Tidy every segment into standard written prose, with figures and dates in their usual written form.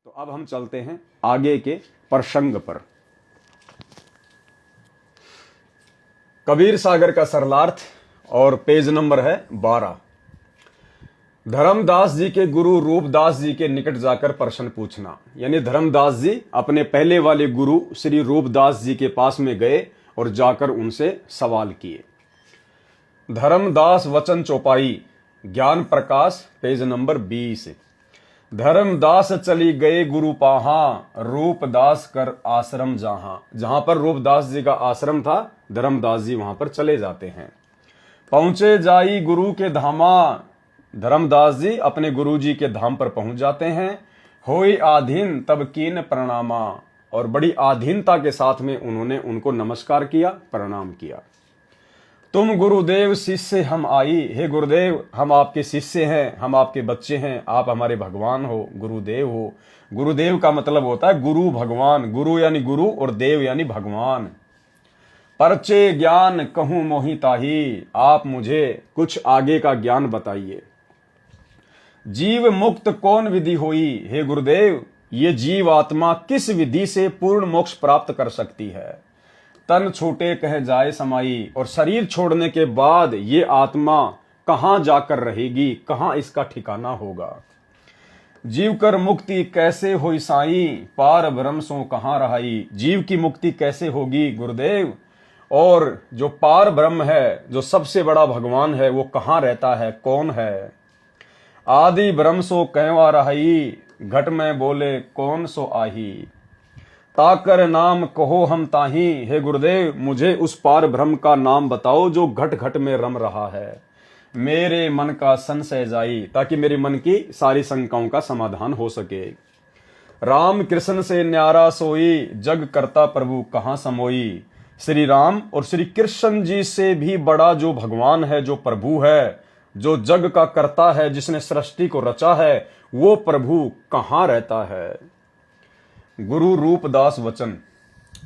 तो अब हम चलते हैं आगे के प्रसंग पर। कबीर सागर का सरलार्थ और पेज नंबर है 12। धर्मदास जी के गुरु रूपदास जी के निकट जाकर प्रश्न पूछना। यानी धर्मदास जी अपने पहले वाले गुरु श्री रूपदास जी के पास में गए और जाकर उनसे सवाल किए। धर्मदास वचन चौपाई ज्ञान प्रकाश पेज नंबर 20। धर्मदास चली गए गुरु पाहा, रूपदास कर आश्रम जहां। जहां पर रूपदास जी का आश्रम था, धर्मदास जी वहां पर चले जाते हैं। पहुंचे जाई गुरु के धामा, धर्मदास जी अपने गुरु जी के धाम पर पहुंच जाते हैं। होई आधीन तब कीन प्रणामा, और बड़ी आधीनता के साथ में उन्होंने उनको नमस्कार किया, प्रणाम किया। तुम गुरुदेव शिष्य हम आई, हे गुरुदेव हम आपके शिष्य हैं, हम आपके बच्चे हैं, आप हमारे भगवान हो, गुरुदेव हो। गुरुदेव का मतलब होता है गुरु भगवान, गुरु यानी गुरु और देव यानी भगवान। परचे ज्ञान कहूं मोहि ताही, आप मुझे कुछ आगे का ज्ञान बताइए। जीव मुक्त कौन विधि होई, हे गुरुदेव ये जीव आत्मा किस विधि से पूर्ण मोक्ष प्राप्त कर सकती है। तन छूटे कह जाए समाई, और शरीर छोड़ने के बाद ये आत्मा कहां जाकर रहेगी, कहां इसका ठिकाना होगा। जीव कर मुक्ति कैसे होई साई, पार ब्रह्म सो कहां रहाई। जीव की मुक्ति कैसे होगी गुरुदेव, और जो पार ब्रह्म है, जो सबसे बड़ा भगवान है, वो कहां रहता है, कौन है। आदि ब्रह्म सो कहवा रहाई, घट में बोले कौन सो आही। ताकर नाम कहो हम ताही, हे गुरुदेव मुझे उस पार ब्रह्म का नाम बताओ जो घट घट में रम रहा है। मेरे मन का संशय जाई, ताकि मेरे मन की सारी शंकाओं का समाधान हो सके। राम कृष्ण से न्यारा सोई, जग करता प्रभु कहां समोई। श्री राम और श्री कृष्ण जी से भी बड़ा जो भगवान है, जो प्रभु है, जो जग का करता है, जिसने सृष्टि को रचा है, वो प्रभु कहां रहता है। गुरु रूपदास वचन।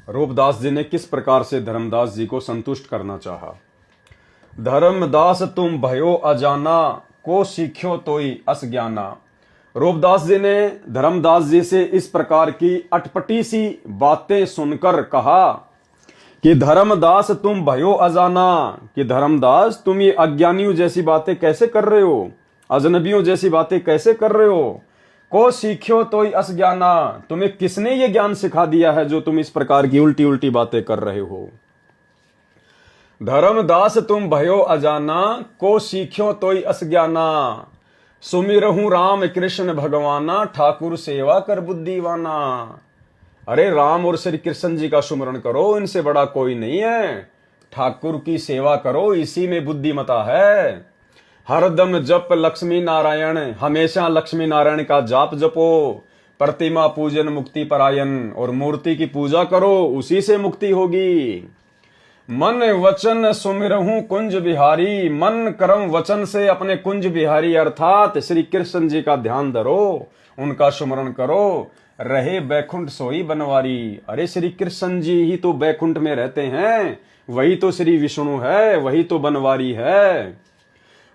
रूपदास जी ने किस प्रकार से धर्मदास जी को संतुष्ट करना चाहा। धर्मदास तुम भयो अजाना, को सीख्यो तोई अस ज्ञाना। रूपदास जी ने धर्मदास जी से इस प्रकार की अटपटी सी बातें सुनकर कहा कि धर्मदास तुम भयो अजाना, कि धर्मदास तुम ये अज्ञानियों जैसी बातें कैसे कर रहे हो, अजनबियों जैसी बातें कैसे कर रहे हो। को सीख्यो तो अस ज्ञाना, तुम्हें किसने ये ज्ञान सिखा दिया है जो तुम इस प्रकार की उल्टी उल्टी बातें कर रहे हो। धर्मदास तुम भयो अजाना, को सीख्यो तो अस ज्ञाना। सुमिरहूं राम कृष्ण भगवाना, ठाकुर सेवा कर बुद्धिवाना। अरे राम और श्री कृष्ण जी का सुमरण करो, इनसे बड़ा कोई नहीं है। ठाकुर की सेवा करो, इसी में बुद्धिमता है। हरदम जप लक्ष्मी नारायण, हमेशा लक्ष्मी नारायण का जाप जपो। प्रतिमा पूजन मुक्ति परायण, और मूर्ति की पूजा करो, उसी से मुक्ति होगी। मन वचन सुमिरहूं कुंज बिहारी, मन कर्म वचन से अपने कुंज बिहारी अर्थात श्री कृष्ण जी का ध्यान धरो, उनका सुमरण करो। रहे बैकुंठ सोई बनवारी, अरे श्री कृष्ण जी ही तो बैकुंठ में रहते हैं, वही तो श्री विष्णु है, वही तो बनवारी है।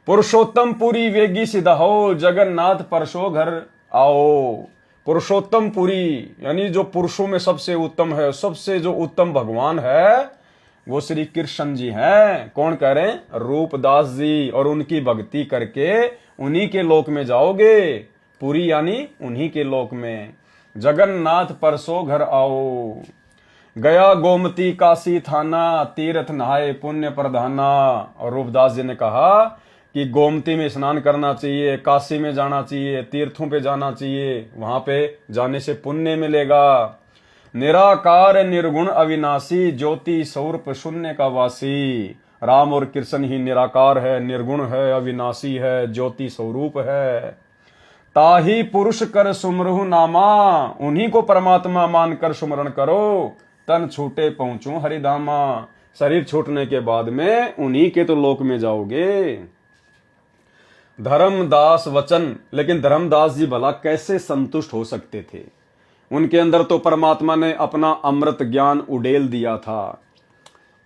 पुरुषोत्तम पुरी वेगी सिद्ध हो, जगन्नाथ परसो घर आओ। पुरुषोत्तम पुरी यानी जो पुरुषों में सबसे उत्तम है, सबसे जो उत्तम भगवान है, वो श्री कृष्ण जी हैं। कौन कह रहे हैं? रूपदास जी। और उनकी भक्ति करके उन्हीं के लोक में जाओगे। पुरी यानी उन्हीं के लोक में। जगन्नाथ परसो घर आओ। गया गोमती काशी थाना, तीर्थ नहाए पुण्य प्रधाना। और रूपदास जी ने कहा कि गोमती में स्नान करना चाहिए, काशी में जाना चाहिए, तीर्थों पे जाना चाहिए, वहां पे जाने से पुण्य मिलेगा। निराकार निर्गुण अविनाशी, ज्योति स्वरूप शून्य का वासी। राम और कृष्ण ही निराकार है, निर्गुण है, अविनाशी है, ज्योति स्वरूप है। ताही पुरुष कर सुमरहु नामा, उन्हीं को परमात्मा मानकर सुमरण करो। तन छूटे पहुंचू हरिधामा, शरीर छूटने के बाद में उन्हीं के तो लोक में जाओगे। धर्मदास वचन। लेकिन धर्मदास जी भला कैसे संतुष्ट हो सकते थे? उनके अंदर तो परमात्मा ने अपना अमृत ज्ञान उड़ेल दिया था।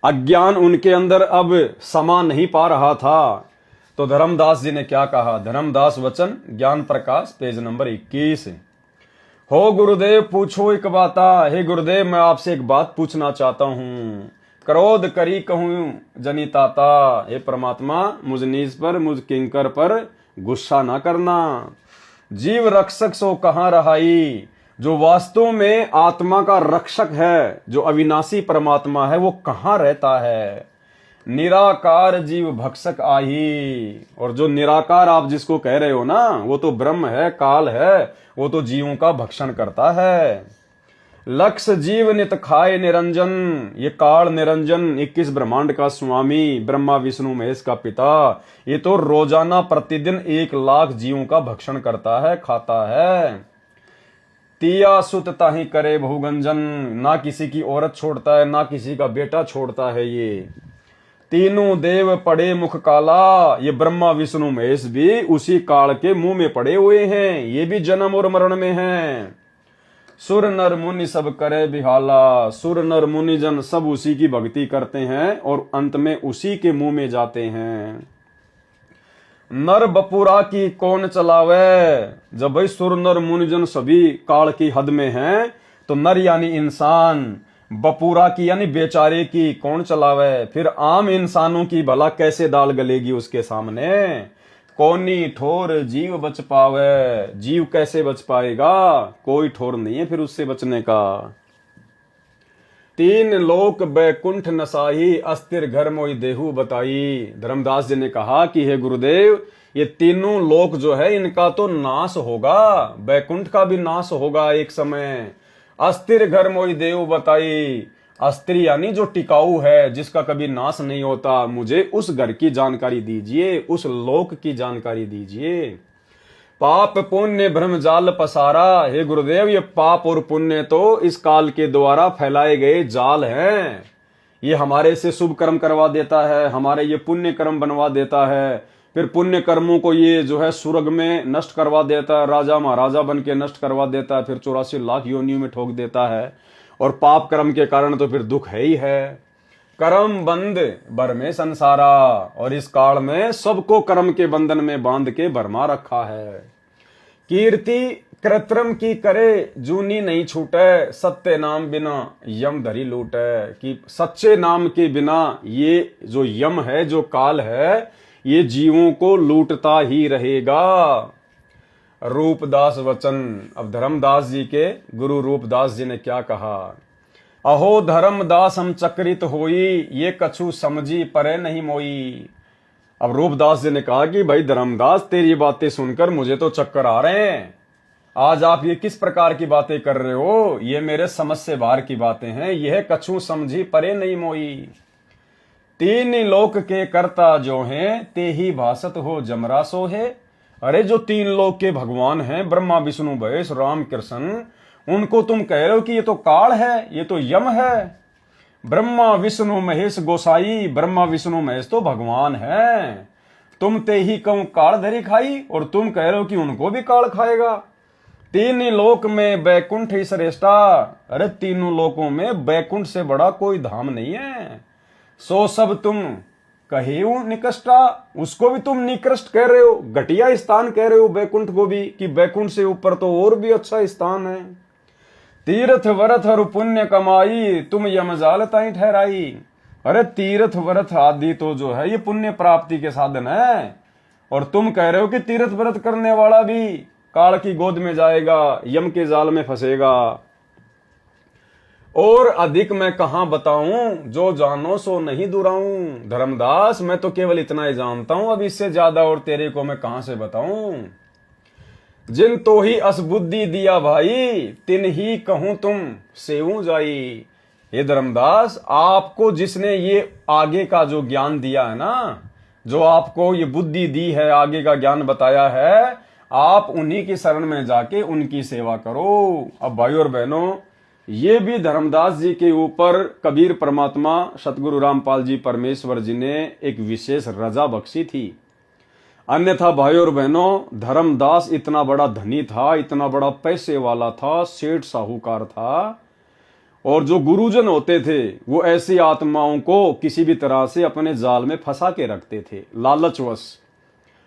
अज्ञान उनके अंदर अब समा नहीं पा रहा था। तो धर्मदास जी ने क्या कहा? धर्मदास वचन ज्ञान प्रकाश पेज नंबर 21। हो गुरुदेव पूछो एक बाता, हे गुरुदेव मैं आपसे एक बात पूछना चाहता हूँ। क्रोध करी कहूँ जनिताता, हे परमात्मा मुझ नीच पर मुझ किंकर पर गुस्सा ना करना। जीव रक्षक सो कहाँ रहाई, जो वास्तव में आत्मा का रक्षक है, जो अविनाशी परमात्मा है, वो कहाँ रहता है। निराकार जीव भक्षक आही, और जो निराकार आप जिसको कह रहे हो ना, वो तो ब्रह्म है, काल है, वो तो जीवों का भक्षण करता है। लक्ष्य जीव नित खाए निरंजन, ये काल निरंजन 21 ब्रह्मांड का स्वामी, ब्रह्मा विष्णु महेश का पिता, ये तो रोजाना प्रतिदिन 1 लाख जीवों का भक्षण करता है, खाता है। तिया सुत ताही करे बहुगंजन, ना किसी की औरत छोड़ता है, ना किसी का बेटा छोड़ता है। ये तीनों देव पड़े मुख काला, ये ब्रह्मा विष्णु महेश भी उसी काल के मुंह में पड़े हुए हैं, ये भी जन्म और मरण में हैं। सुर नर मुनि सब करे बिहाला, सुर नर मुनि जन सब उसी की भक्ति करते हैं और अंत में उसी के मुंह में जाते हैं। नर बपुरा की कौन चलावे, जब भाई सुर नर मुनि जन सभी काल की हद में हैं, तो नर यानी इंसान, बपुरा की यानी बेचारे की कौन चलावे, फिर आम इंसानों की भला कैसे दाल गलेगी उसके सामने। कौनी ठोर जीव बच पावे, जीव कैसे बच पाएगा, कोई ठोर नहीं है फिर उससे बचने का। 3 लोक बैकुंठ नसाही, अस्थिर घर मोई देहु बताई। धर्मदास जी ने कहा कि हे गुरुदेव, ये तीनों लोक जो है इनका तो नाश होगा, बैकुंठ का भी नाश होगा एक समय। अस्थिर घर मोई देहु बताई, अस्थिर यानी जो टिकाऊ है, जिसका कभी नाश नहीं होता, मुझे उस घर की जानकारी दीजिए, उस लोक की जानकारी दीजिए। पाप पुण्य भ्रम जाल पसारा, हे गुरुदेव ये पाप और पुण्य तो इस काल के द्वारा फैलाए गए जाल हैं। ये हमारे से शुभ कर्म करवा देता है, हमारे ये पुण्य कर्म बनवा देता है, फिर पुण्य कर्मों को ये जो है स्वर्ग में नष्ट करवा देता है, राजा महाराजा बन के नष्ट करवा देता है, फिर 84 लाख योनियों में ठोक देता है। और पाप कर्म के कारण तो फिर दुख है ही है। कर्म बंद बर में संसारा, और इस काल में सबको कर्म के बंधन में बांध के भरमा रखा है। कीर्ति कृत्रिम की करे जूनी नहीं छूटे, सत्य नाम बिना यम धरी लूटे। कि सच्चे नाम के बिना ये जो यम है, जो काल है, ये जीवों को लूटता ही रहेगा। रूपदास वचन, अब धर्मदास जी के गुरु रूपदास जी ने क्या कहा। अहो धर्मदास हम चक्रित होई, ये कछु समझी परे नहीं मोई। अब रूपदास जी ने कहा कि भाई धर्मदास तेरी बातें सुनकर मुझे तो चक्कर आ रहे हैं। आज आप ये किस प्रकार की बातें कर रहे हो, ये मेरे समझ से बाहर की बातें हैं। यह कछु समझी परे नहीं मोई। 3 लोक के कर्ता जो हैं, ते ही भासत हो जमरा सो है। अरे जो 3 लोक के भगवान हैं, ब्रह्मा विष्णु महेश राम कृष्ण, उनको तुम कह रहे हो कि ये तो काल है, ये तो यम है। ब्रह्मा विष्णु महेश गोसाई, ब्रह्मा विष्णु महेश तो भगवान है। तुम ते ही कहूं काल धरी खाई, और तुम कह रहे हो कि उनको भी काल खाएगा। 3 लोक में बैकुंठ ही श्रेष्ठा। अरे तीनों लोकों में बैकुंठ से बड़ा कोई धाम नहीं है। सो सब तुम कहे निकृष्टा, उसको भी तुम निकृष्ट कह रहे हो, घटिया स्थान कह रहे हो बैकुंठ को भी, कि बैकुंठ से ऊपर तो और भी अच्छा स्थान है। तीर्थ व्रत हरु पुण्य कमाई, तुम यमजाल ताई ठहराई। अरे तीर्थ व्रत आदि तो जो है ये पुण्य प्राप्ति के साधन है, और तुम कह रहे हो कि तीर्थ व्रत करने वाला भी काल की गोद में जाएगा, यम के जाल में फंसेगा। और अधिक मैं कहां बताऊं, जो जानो सो नहीं दुराऊं। धर्मदास मैं तो केवल इतना ही जानता हूं, अब इससे ज्यादा और तेरे को मैं कहां से बताऊं। जिन तो ही असबुद्धि दिया भाई, तिन ही कहूं तुम सेऊ जाई। ये धर्मदास, आपको जिसने ये आगे का जो ज्ञान दिया है ना, जो आपको ये बुद्धि दी है, आगे का ज्ञान बताया है, आप उन्हीं की शरण में जाके उनकी सेवा करो। अब भाई और बहनों, ये भी धर्मदास जी के ऊपर कबीर परमात्मा सतगुरु रामपाल जी परमेश्वर जी ने एक विशेष रजा बख्शी थी। अन्यथा भाई और बहनों, धर्मदास इतना बड़ा धनी था, इतना बड़ा पैसे वाला था, सेठ साहूकार था, और जो गुरुजन होते थे वो ऐसी आत्माओं को किसी भी तरह से अपने जाल में फंसा के रखते थे लालचवश।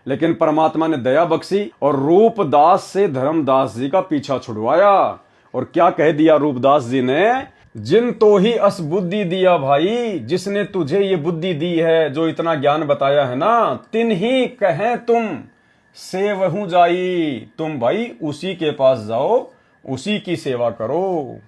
लेकिन परमात्मा ने दया बख्शी और रूपदास से धर्मदास जी का पीछा छुड़वाया। और क्या कह दिया रूपदास जी ने, जिन तो ही अस बुद्धि दिया भाई, जिसने तुझे ये बुद्धि दी है, जो इतना ज्ञान बताया है ना, तिन ही कहें तुम सेवहू जाई, तुम भाई उसी के पास जाओ, उसी की सेवा करो।